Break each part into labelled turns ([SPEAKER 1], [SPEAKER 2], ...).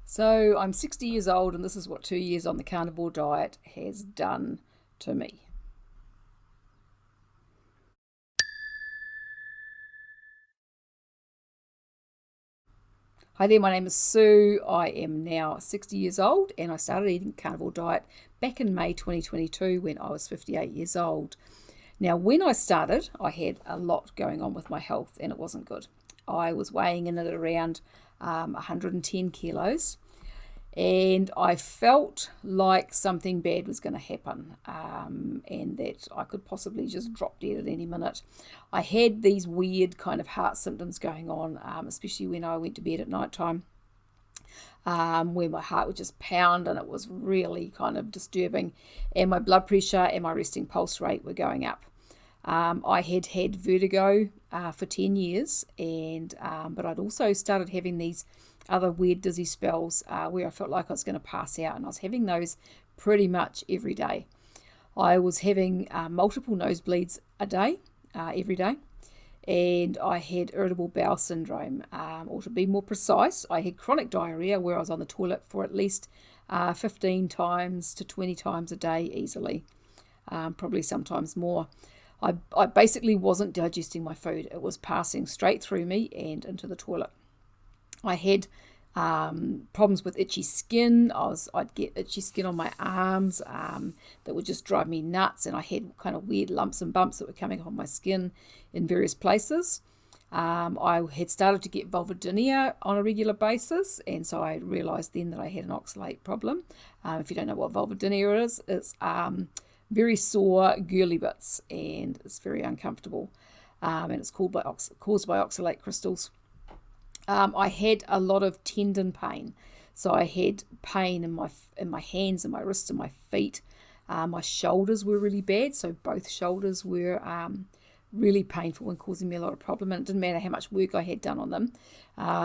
[SPEAKER 1] So I'm 60 years old, and this is what 2 years on the carnivore diet has done to me. Hi there, my name is Sue. I am now 60 years old, and I started eating carnivore diet back in May 2022 when I was 58 years old. Now, when I started, I had a lot going on with my health, and it wasn't good. I was weighing in at around 110 kilos, and I felt like something bad was going to happen, and that I could possibly just drop dead at any minute. I had these weird kind of heart symptoms going on, especially when I went to bed at night time, where my heart would just pound, and it was really kind of disturbing, and my blood pressure and my resting pulse rate were going up. I had had vertigo for 10 years, and but I'd also started having these other weird dizzy spells where I felt like I was going to pass out, and I was having those pretty much every day. I was having multiple nosebleeds a day, every day, and I had irritable bowel syndrome, or to be more precise, I had chronic diarrhea where I was on the toilet for at least 15 times to 20 times a day easily, probably sometimes more. I basically wasn't digesting my food. It was passing straight through me and into the toilet. I had problems with itchy skin. I'd get itchy skin on my arms that would just drive me nuts, and I had kind of weird lumps and bumps that were coming on my skin in various places. I had started to get vulvodynia on a regular basis, and so I realised then that I had an oxalate problem. If you don't know what vulvodynia is, it's very sore, girly bits, and it's very uncomfortable, and it's caused by oxalate crystals. I had a lot of tendon pain, so I had pain in my hands and my wrists and my feet. My shoulders were really bad, so both shoulders were really painful and causing me a lot of problem. And it didn't matter how much work I had done on them,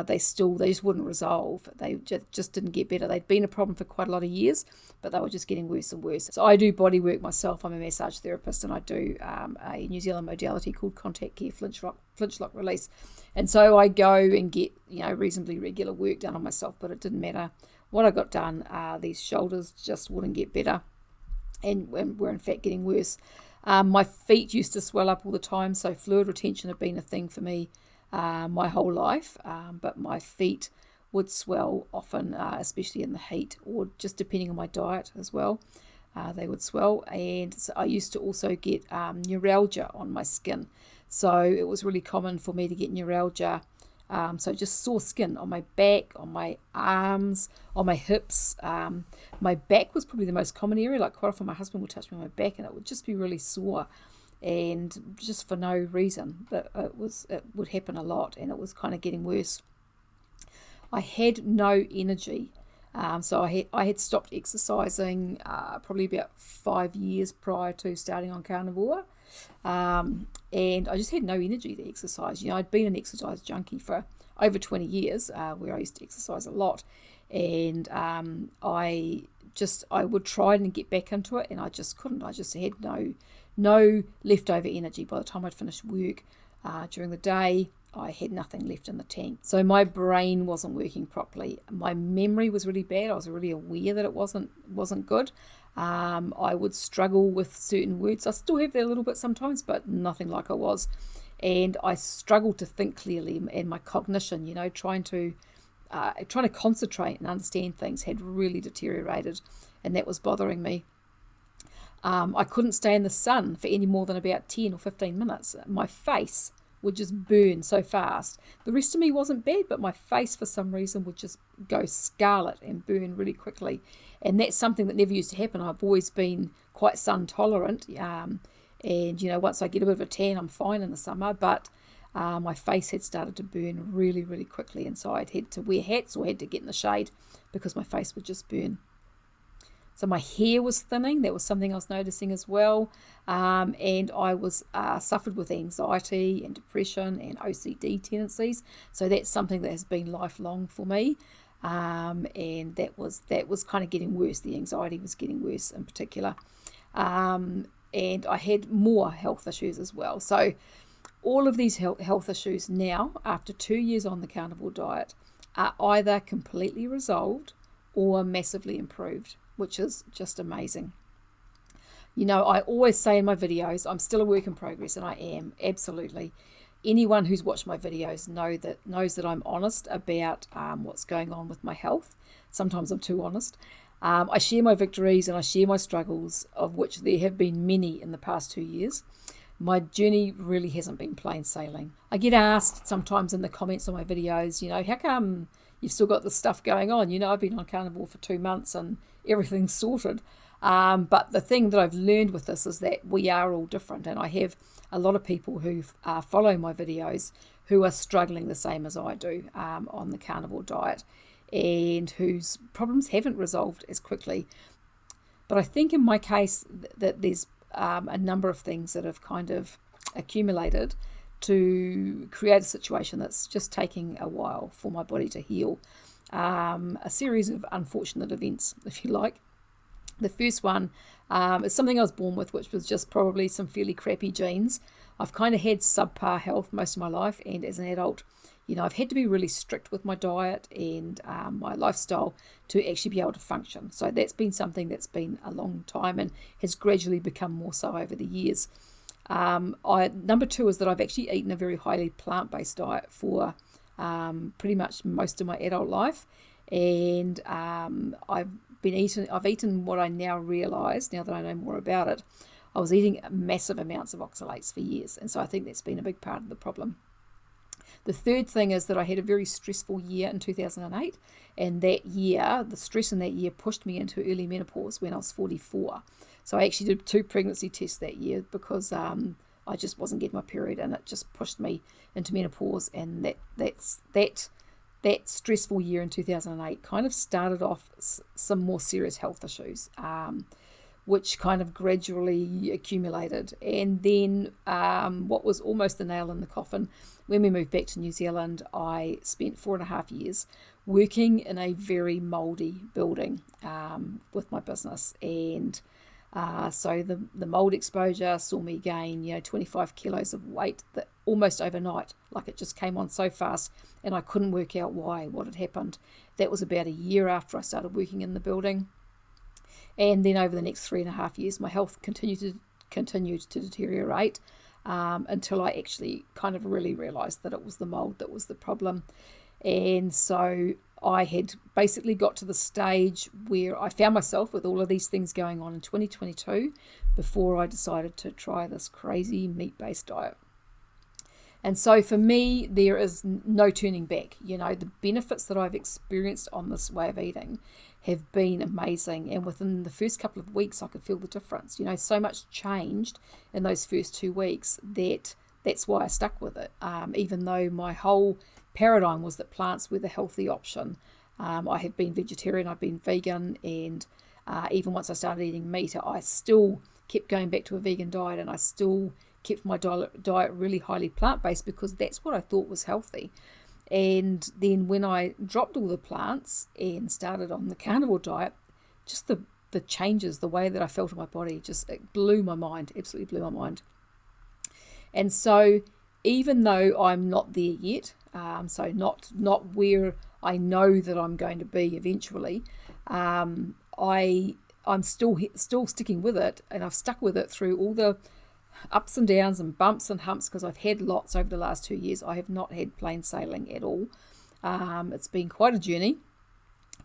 [SPEAKER 1] they just wouldn't resolve. They just didn't get better. They'd been a problem for quite a lot of years, but they were just getting worse and worse. So I do body work myself. I'm a massage therapist, and I do a New Zealand modality called contact care flinch lock release. And so I go and get reasonably regular work done on myself, but it didn't matter what I got done. These shoulders just wouldn't get better, and were in fact getting worse. My feet used to swell up all the time, so fluid retention had been a thing for me my whole life, but my feet would swell often, especially in the heat, or just depending on my diet as well. They would swell, and so I used to also get neuralgia on my skin, so it was really common for me to get neuralgia. So just sore skin on my back, on my arms, on my hips. My back was probably the most common area. Like quite often my husband would touch me on my back, and it would just be really sore, and just for no reason. But it would happen a lot, and it was kind of getting worse. I had no energy. So I had stopped exercising probably about 5 years prior to starting on carnivore. And I just had no energy to exercise. I'd been an exercise junkie for over 20 years, where I used to exercise a lot, and I would try and get back into it, and I just couldn't. I just had no leftover energy. By the time I'd finished work during the day, I had nothing left in the tank. So my brain wasn't working properly. My memory was really bad. I was really aware that it wasn't good. I would struggle with certain words. I still have that a little bit sometimes, but nothing like I was. And I struggled to think clearly, and my cognition, trying to concentrate and understand things had really deteriorated, and that was bothering me. I couldn't stay in the sun for any more than about 10 or 15 minutes. My face would just burn so fast. The rest of me wasn't bad, but my face for some reason would just go scarlet and burn really quickly. And that's something that never used to happen. I've always been quite sun tolerant. And, once I get a bit of a tan, I'm fine in the summer. But my face had started to burn really, really quickly. And so I'd had to wear hats or had to get in the shade because my face would just burn. So my hair was thinning. That was something I was noticing as well. And I was suffered with anxiety and depression and OCD tendencies. So that's something that has been lifelong for me. And that was kind of getting worse. The anxiety was getting worse in particular. And I had more health issues as well. So all of these health issues now, after 2 years on the carnivore diet, are either completely resolved or massively improved, which is just amazing. You know, I always say in my videos, I'm still a work in progress, and I am, absolutely. Anyone who's watched my videos knows that I'm honest about what's going on with my health. Sometimes I'm too honest. I share my victories and I share my struggles, of which there have been many in the past 2 years. My journey really hasn't been plain sailing. I get asked sometimes in the comments on my videos, you know, how come you've still got this stuff going on? You know, I've been on Carnivore for 2 months and everything's sorted. But the thing that I've learned with this is that we are all different, and I have a lot of people who follow my videos who are struggling the same as I do on the carnivore diet, and whose problems haven't resolved as quickly. But I think in my case that there's a number of things that have kind of accumulated to create a situation that's just taking a while for my body to heal. A series of unfortunate events, if you like. The first one is something I was born with, which was just probably some fairly crappy genes. I've kind of had subpar health most of my life, and as an adult, you know, I've had to be really strict with my diet and my lifestyle to actually be able to function. So that's been something that's been a long time and has gradually become more so over the years. Number two is that I've actually eaten a very highly plant-based diet for pretty much most of my adult life, and I've eaten what I now realise, now that I know more about it, I was eating massive amounts of oxalates for years, and so I think that's been a big part of the problem. The third thing is that I had a very stressful year in 2008, and that year, the stress in that year pushed me into early menopause when I was 44. So I actually did 2 pregnancy tests that year because I just wasn't getting my period, and it just pushed me into menopause, and that stressful year in 2008 kind of started off some more serious health issues, which kind of gradually accumulated. And then what was almost the nail in the coffin, when we moved back to New Zealand, I spent 4.5 years working in a very mouldy building with my business. And so the mold exposure saw me gain, 25 kilos of weight that almost overnight. Like, it just came on so fast, and I couldn't work out what had happened. That was about a year after I started working in the building. And then over the next 3.5 years, my health continued to deteriorate until I actually kind of really realised that it was the mold that was the problem. And so I had basically got to the stage where I found myself with all of these things going on in 2022 before I decided to try this crazy meat-based diet. And so for me, there is no turning back. The benefits that I've experienced on this way of eating have been amazing. And within the first couple of weeks, I could feel the difference. So much changed in those first 2 weeks that's why I stuck with it. Even though my whole paradigm was that plants were the healthy option. I have been vegetarian, I've been vegan, and even once I started eating meat, I still kept going back to a vegan diet, and I still kept my diet really highly plant-based because that's what I thought was healthy. And then when I dropped all the plants and started on the carnivore diet, just the changes, the way that I felt in my body, it blew my mind, absolutely blew my mind. And so even though I'm not there yet, so not where I know that I'm going to be eventually, I'm still sticking with it, and I've stuck with it through all the ups and downs and bumps and humps, because I've had lots over the last 2 years. I have not had plain sailing at all. It's been quite a journey,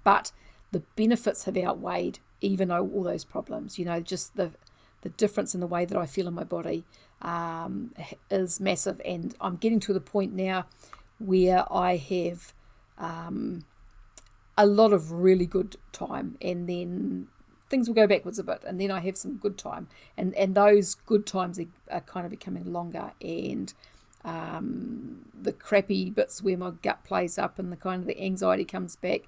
[SPEAKER 1] but the benefits have outweighed even all those problems. Just the difference in the way that I feel in my body is massive, and I'm getting to the point now where I have a lot of really good time, and then things will go backwards a bit, and then I have some good time, and those good times are kind of becoming longer, and the crappy bits where my gut plays up and the kind of the anxiety comes back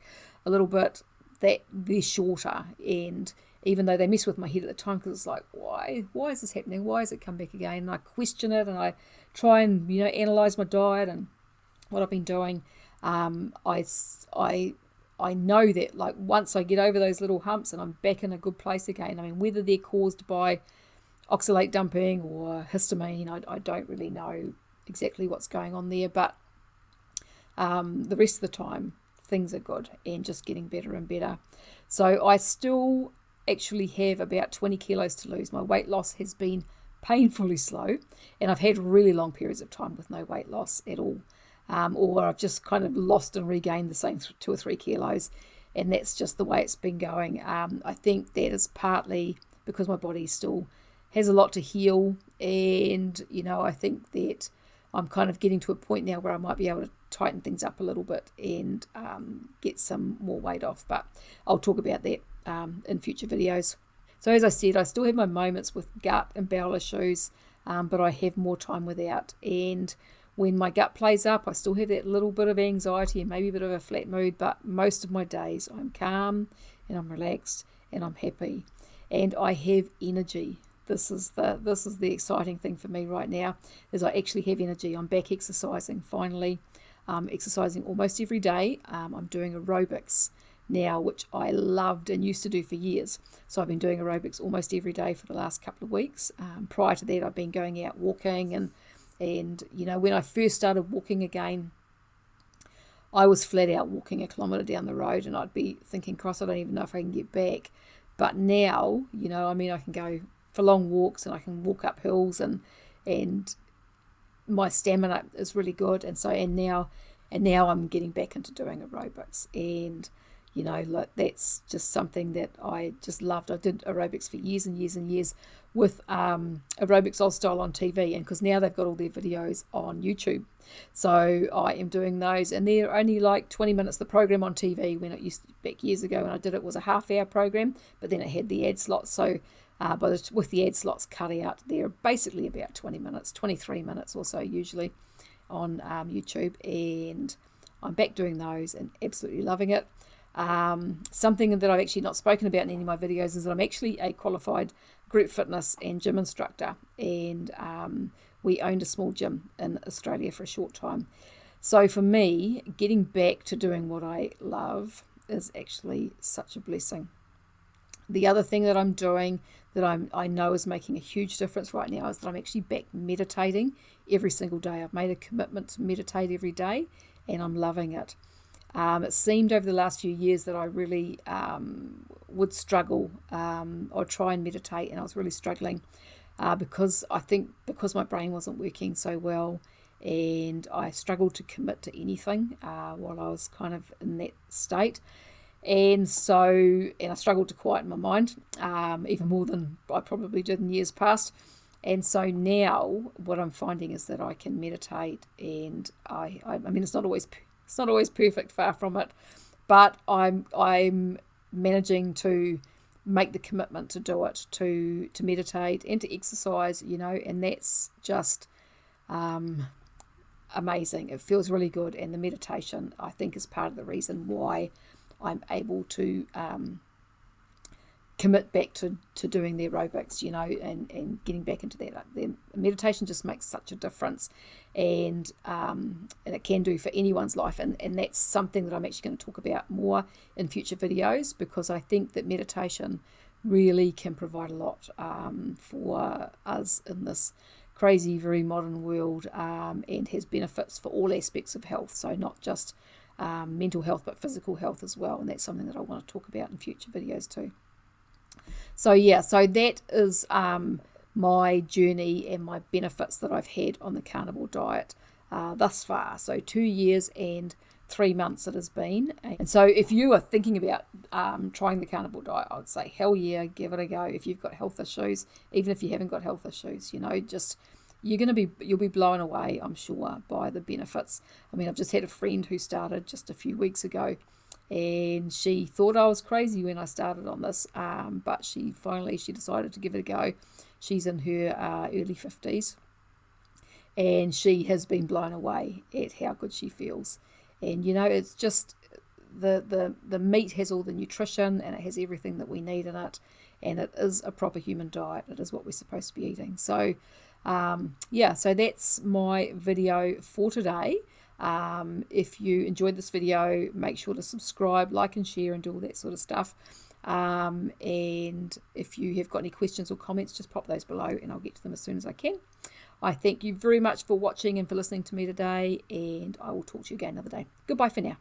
[SPEAKER 1] a little bit, that they're shorter. And even though they mess with my head at the time, because it's like, why is this happening? Why has it come back again? And I question it, and I try and analyze my diet and what I've been doing. I know that, like, once I get over those little humps and I'm back in a good place again, I mean, whether they're caused by oxalate dumping or histamine, I don't really know exactly what's going on there, but the rest of the time things are good and just getting better and better. So I still actually have about 20 kilos to lose. My weight loss has been painfully slow, and I've had really long periods of time with no weight loss at all, or I've just kind of lost and regained the same 2 or 3 kilos, and that's just the way it's been going. I think that is partly because my body still has a lot to heal, and I think that I'm kind of getting to a point now where I might be able to tighten things up a little bit and get some more weight off, but I'll talk about that in future videos. So as I said, I still have my moments with gut and bowel issues, but I have more time without. And when my gut plays up, I still have that little bit of anxiety and maybe a bit of a flat mood, but most of my days I'm calm and I'm relaxed and I'm happy and I have energy. This is the exciting thing for me right now, is I actually have energy. I'm back exercising finally, exercising almost every day. I'm doing aerobics now, which I loved and used to do for years. So I've been doing aerobics almost every day for the last couple of weeks. Prior to that, I've been going out walking, and when I first started walking again, I was flat out walking a kilometre down the road, and I'd be thinking, "Cross, I don't even know if I can get back." But now, I can go for long walks and I can walk up hills, and my stamina is really good, and now I'm getting back into doing aerobics, and that's just something that I just loved. I did aerobics for years and years and years with Aerobics Oz Style on TV, and because now they've got all their videos on YouTube, so I am doing those, and they're only like 20 minutes. The program on TV, when it used to, back years ago when I did it, was a half-hour program, but then it had the ad slots, so with the ad slots cut out, they're basically about 20 minutes, 23 minutes or so usually on YouTube, and I'm back doing those and absolutely loving it. Something that I've actually not spoken about in any of my videos is that I'm actually a qualified group fitness and gym instructor, and we owned a small gym in Australia for a short time. So for me, getting back to doing what I love is actually such a blessing. The other thing that I'm doing that I know is making a huge difference right now is that I'm actually back meditating every single day. I've made a commitment to meditate every day, and I'm loving it. It seemed over the last few years that I really would struggle or try and meditate, and I was really struggling because my brain wasn't working so well, and I struggled to commit to anything while I was kind of in that state. And I struggled to quieten my mind even more than I probably did in years past. And so now what I'm finding is that I can meditate, and I mean, it's not always perfect, far from it, but I'm managing to make the commitment to do it, to meditate and to exercise, and that's just amazing. It feels really good, and the meditation, I think, is part of the reason why I'm able to commit back to doing the aerobics, and getting back into that. The meditation just makes such a difference, and it can do for anyone's life, and that's something that I'm actually going to talk about more in future videos, because I think that meditation really can provide a lot for us in this crazy, very modern world, and has benefits for all aspects of health, so not just mental health but physical health as well, and that's something that I want to talk about in future videos too. So that is my journey and my benefits that I've had on the carnivore diet thus far. So 2 years and 3 months it has been. And so if you are thinking about trying the carnivore diet, I would say hell yeah, give it a go. If you've got health issues, even if you haven't got health issues, you'll be blown away, I'm sure, by the benefits. I mean, I've just had a friend who started just a few weeks ago, and she thought I was crazy when I started on this, but she decided to give it a go. She's in her early 50s, and she has been blown away at how good she feels. And it's just the meat has all the nutrition, and it has everything that we need in it, and it is a proper human diet. It is what we're supposed to be eating. So so that's my video for today. If you enjoyed this video, make sure to subscribe, like and share, and do all that sort of stuff. And if you have got any questions or comments, just pop those below and I'll get to them as soon as I can. I thank you very much for watching and for listening to me today, and I will talk to you again another day. Goodbye for now.